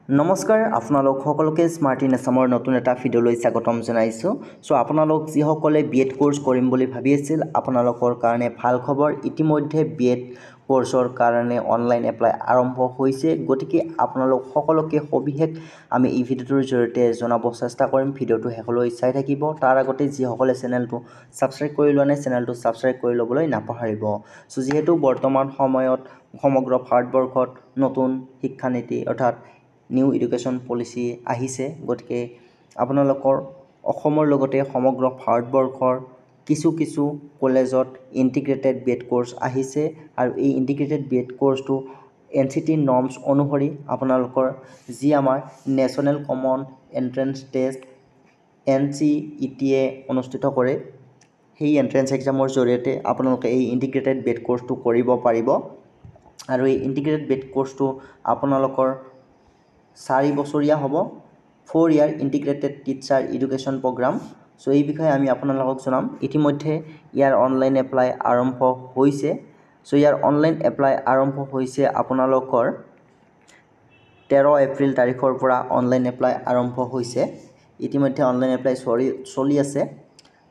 নমস্কাৰ আপোনালোক সকলোকে স্মাৰ্ট ইন আছামৰ নতুন এটা ভিডিঅ'লৈ স্বাগতম জনাইছোঁ। আপোনালোক যিসকলে বিএড কোৰ্চ কৰিম বুলি ভাবি আছিল আপোনালোকৰ কাৰণে ভাল খবৰ। ইতিমধ্যে বিএড কোৰ্চৰ কাৰণে অনলাইন এপ্লাই আৰম্ভ হৈছে। গতিকে আপোনালোক সকলোকে সবিশেষ আমি এই ভিডিঅ'টোৰ জৰিয়তে জনাব চেষ্টা কৰিম। ভিডিঅ'টো শেষলৈ চাই থাকিব। তাৰ আগতে যিসকলে চেনেলটো ছাবস্ক্ৰাইব কৰি লোৱা নাই চেনেলটো ছাবস্ক্ৰাইব কৰি ল'বলৈ নাপাহৰিব। যিহেতু বৰ্তমান সময়ত সমগ্ৰ ভাৰতবৰ্ষত নতুন শিক্ষানীতি অৰ্থাৎ নিউ এডুকেশ্যন পলিচি আহিছে। গতিকে আপোনালোকৰ অসমৰ লগতে সমগ্ৰ ভাৰতবৰ্ষৰ কিছু কলেজত ইণ্টিগ্ৰেটেড বিএড কোৰ্চ আহিছে আৰু এই ইণ্টিগ্ৰেটেড বিএড কোৰ্চটো NCT নৰ্মছ অনুসৰি আপোনালোকৰ যি আমাৰ national common entrance test NCET অনুষ্ঠিত কৰে সেই এণ্ট্ৰেন্স এক্সামৰ জৰিয়তে আপোনালোকে এই ইণ্টিগ্ৰেটেড বিএড কোৰ্চটো কৰিব পাৰিব। আৰু এই ইণ্টিগ্ৰেটেড বিএড কোৰ্চটো আপোনালোকৰ 4 বছৰীয়া হ'ব, 4 ইয়াৰ ইণ্টিগ্ৰেটেড টিচাৰ এডুকেশ্যন প্ৰগ্ৰাম। এই বিষয়ে আমি আপোনালোকক জনাম। ইতিমধ্যে ইয়াৰ অনলাইন এপ্লাই আৰম্ভ হৈছে। ইয়াৰ অনলাইন এপ্লাই আৰম্ভ হৈছে আপোনালোকৰ 13 এপ্ৰিল তাৰিখৰ পৰা অনলাইন এপ্লাই আৰম্ভ হৈছে। ইতিমধ্যে অনলাইন এপ্লাই চলি আছে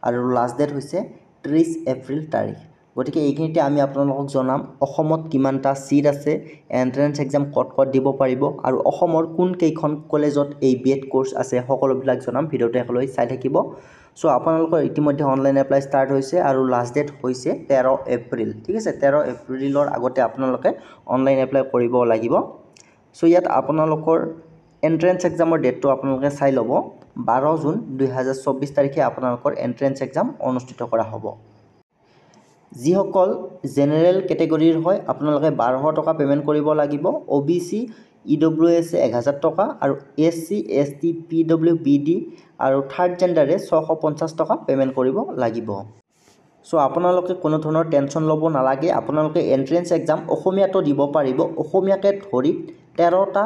আৰু লাষ্ট ডেট হৈছে 30 এপ্ৰিল তাৰিখ। গতিকে এইখিনিতে আমি আপোনালোকক জনাম অসমত কিমানটা সিট আছে, এণ্ট্ৰেন্স এক্সাম ক'ত দিব পাৰিব আৰু অসমৰ কোন কেইখন কলেজত এই বিএড কোৰ্চ আছে সকলোবিলাক জনাম। ভিডিঅ'টো শেষলৈ চাই থাকিব। আপোনালোকৰ ইতিমধ্যে অনলাইন এপ্লাই ষ্টাৰ্ট হৈছে আৰু লাষ্ট ডেট হৈছে 13 এপ্ৰিল। ঠিক আছে, 13 এপ্ৰিলৰ আগতে আপোনালোকে অনলাইন এপ্লাই কৰিব লাগিব। ইয়াত আপোনালোকৰ এণ্ট্ৰেন্স এক্সামৰ ডেটটো আপোনালোকে চাই ল'ব। 12 জুন 2024 তাৰিখে আপোনালোকৰ এণ্ট্ৰেন্স এক্সাম অনুষ্ঠিত কৰা হ'ব। যিসকল জেনেৰেল কেটেগৰীৰ হয় আপোনালোকে 1200 টকা পে'মেণ্ট কৰিব লাগিব। OBC EWS 1000 টকা আৰু SC ST PWBD আৰু থাৰ্ড জেণ্ডাৰে 650 টকা পে'মেণ্ট কৰিব লাগিব। আপোনালোকে কোনো ধৰণৰ টেনশ্যন ল'ব নালাগে। আপোনালোকে এণ্ট্ৰেন্স এক্সাম অসমীয়াতো দিব পাৰিব। অসমীয়াকে ধৰি 13টা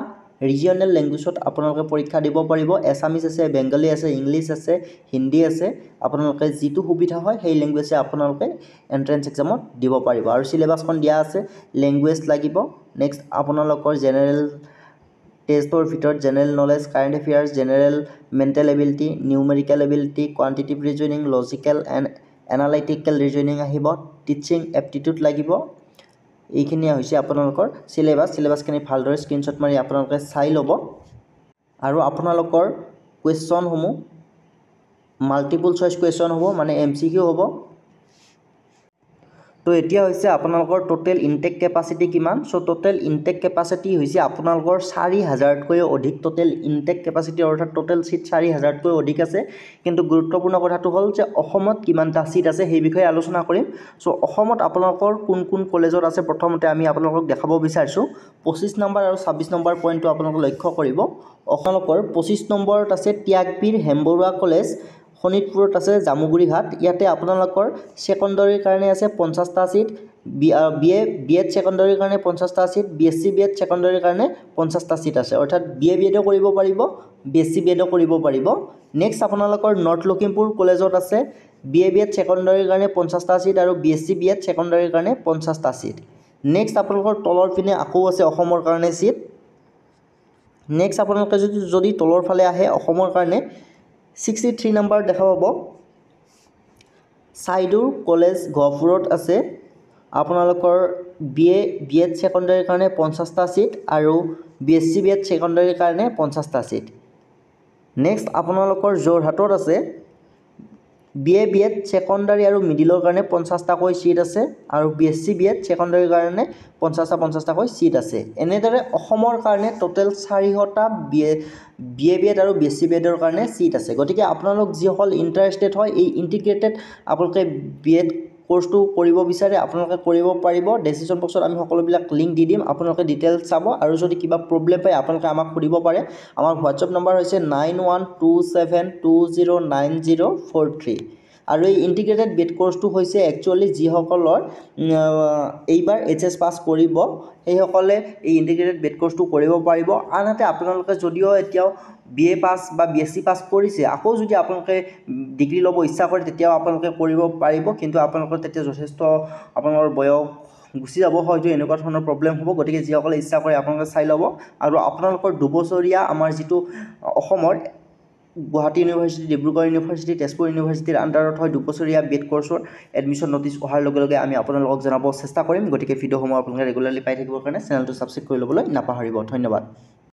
ৰিজিয়নেল লেংগুৱেজত আপোনালোকে পৰীক্ষা দিব পাৰিব। এছামিজ আছে, বেংগলী আছে, ইংলিছ আছে, হিন্দী আছে। আপোনালোকে যিটো সুবিধা হয় সেই লেংগুৱেজে আপোনালোকে এণ্ট্ৰেন্স এক্সামত দিব পাৰিব। আৰু চিলেবাছখন দিয়া আছে, লেংগুৱেজ লাগিব। নেক্সট আপোনালোকৰ জেনেৰেল টেষ্টৰ ভিতৰত general knowledge, current affairs, general mental ability, numerical ability, quantitative reasoning, logical and analytical reasoning আহিব, টিচিং এপ্টিটিউড লাগিব। এইখিনিয়ে হৈছে আপোনালোকৰ চিলেবাছখিনি ভালদৰে স্ক্ৰীনশ্বট মাৰি আপোনালোকে চাই ল'ব। আৰু আপোনালোকৰ কুৱেশ্যনসমূহ মাল্টিপল চইচ কুৱেশ্যন হ'ব, মানে MCQ হ'ব। এতিয়া হৈছে আপোনালোকৰ টোটেল ইনটেক কেপাচিটি কিমান। টোটেল ইনটেক কেপাচিটি হৈছে আপোনালোকৰ 4000তকৈও অধিক। টোটেল ইনটেক কেপাচিটি অৰ্থাৎ টোটেল চিট 4000তকৈ অধিক আছে। কিন্তু গুৰুত্বপূৰ্ণ কথাটো হ'ল যে অসমত কিমানটা চিট আছে সেই বিষয়ে আলোচনা কৰিম। অসমত আপোনালোকৰ কোন কলেজত আছে প্ৰথমতে আমি আপোনালোকক দেখাব বিচাৰিছোঁ। 25 নম্বৰ আৰু 26 নম্বৰ পইণ্টটো আপোনালোকে লক্ষ্য কৰিব। আপোনালোকৰ 25 নম্বৰত আছে ত্যাগবীৰ হেমবৰুৱা কলেজ, শোণিতপুৰত আছে জামুগুৰিঘাট। ইয়াতে আপোনালোকৰ ছেকেণ্ডাৰীৰ কাৰণে আছে 50টা চিট, BA ছেকেণ্ডাৰীৰ কাৰণে 50টা চিট, BSc BEd ছেকেণ্ডাৰীৰ কাৰণে 50টা চিট আছে। অৰ্থাৎ BA BEdও কৰিব পাৰিব, BSc BEdও কৰিব পাৰিব। নেক্সট আপোনালোকৰ নৰ্থ লখিমপুৰ কলেজত আছে BA BEd ছেকেণ্ডাৰীৰ কাৰণে 50টা চিট আৰু BSc BEd ছেকেণ্ডাৰীৰ কাৰণে 50টা চিট। নেক্সট আপোনালোকৰ তলৰ পিনে আকৌ আছে অসমৰ কাৰণে চিট। নেক্সট আপোনালোকে যদি তলৰ ফালে আহে অসমৰ কাৰণে 63 নম্বৰ দেখা পাব চাইদুৰ কলেজ গহপুৰত আছে। আপোনালোকৰ BA BEd ছেকেণ্ডাৰীৰ কাৰণে 50টা চিট আৰু BSc BEd ছেকেণ্ডাৰীৰ কাৰণে 50টা চিট। নেক্সট আপোনালোকৰ যোৰহাটত আছে BA BEd ছেকেণ্ডাৰী আৰু মিডিলৰ কাৰণে 50টাকৈ চিট আছে আৰু BSc BEd ছেকেণ্ডাৰীৰ কাৰণে 50টাকৈ চিট আছে। এনেদৰে অসমৰ কাৰণে টোটেল 400টা BA BEd আৰু BSc BEdৰ কাৰণে চিট আছে। গতিকে আপোনালোক যিসকল ইণ্টাৰেষ্টেড হয় এই ইণ্টিগ্ৰেটেড আপোনালোকে বিএড কোৰ্চটো কৰিব বিচাৰে আপোনালোকে কৰিব পাৰিব। ডেছক্ৰিপশ্যন বক্সত আমি সকলোবিলাক লিংক দি দিম, আপোনালোকে ডিটেইলছ চাব। আৰু যদি কিবা প্ৰব্লেম পায় আপোনালোকে আমাক সুধিব পাৰে। আমাৰ হোৱাটছএপ নম্বৰ হৈছে 9127209043। আৰু এই ইণ্টিগ্ৰেটেড বিএড কোৰ্চটো হৈছে একচুৱেলি যিসকলৰ এইবাৰ HS পাছ কৰিব সেইসকলে এই ইণ্টিগ্ৰেটেড বিএড কোৰ্চটো কৰিব পাৰিব। আনহাতে আপোনালোকে যদিও এতিয়াও BA পাছ বা BSc পাছ কৰিছে, আকৌ যদি আপোনালোকে ডিগ্ৰী ল'ব ইচ্ছা কৰে তেতিয়াও আপোনালোকে কৰিব পাৰিব। কিন্তু আপোনালোকৰ তেতিয়া যথেষ্ট আপোনালোকৰ বয়স গুচি যাব, হয়তো এনেকুৱা ধৰণৰ প্ৰব্লেম হ'ব। গতিকে যিসকলে ইচ্ছা কৰে আপোনালোকে চাই ল'ব। আৰু আপোনালোকৰ দুবছৰীয়া আমাৰ যিটো অসমৰ গুৱাহাটী ইউনিভাৰ্চিটি, ডিব্ৰুগড় ইউনিভাৰ্চিটি, তেজপুৰ ইউনিভাৰ্চিটিৰ আণ্ডাৰত হয় দুবছৰীয়া BEd কৰ্চৰ এডমিশ্যন ন'টিছ অহাৰ লগে লগে আমি আপোনালোকক জনাব চেষ্টা কৰিম। গতিকে ভিডিঅ'সমূহ আপোনালোকে ৰেগুলাৰলি পাই থাকিবৰ কাৰণে চেনেলটো ছাবস্ক্ৰাইব কৰি ল'বলৈ নাপাহৰিব। ধন্যবাদ।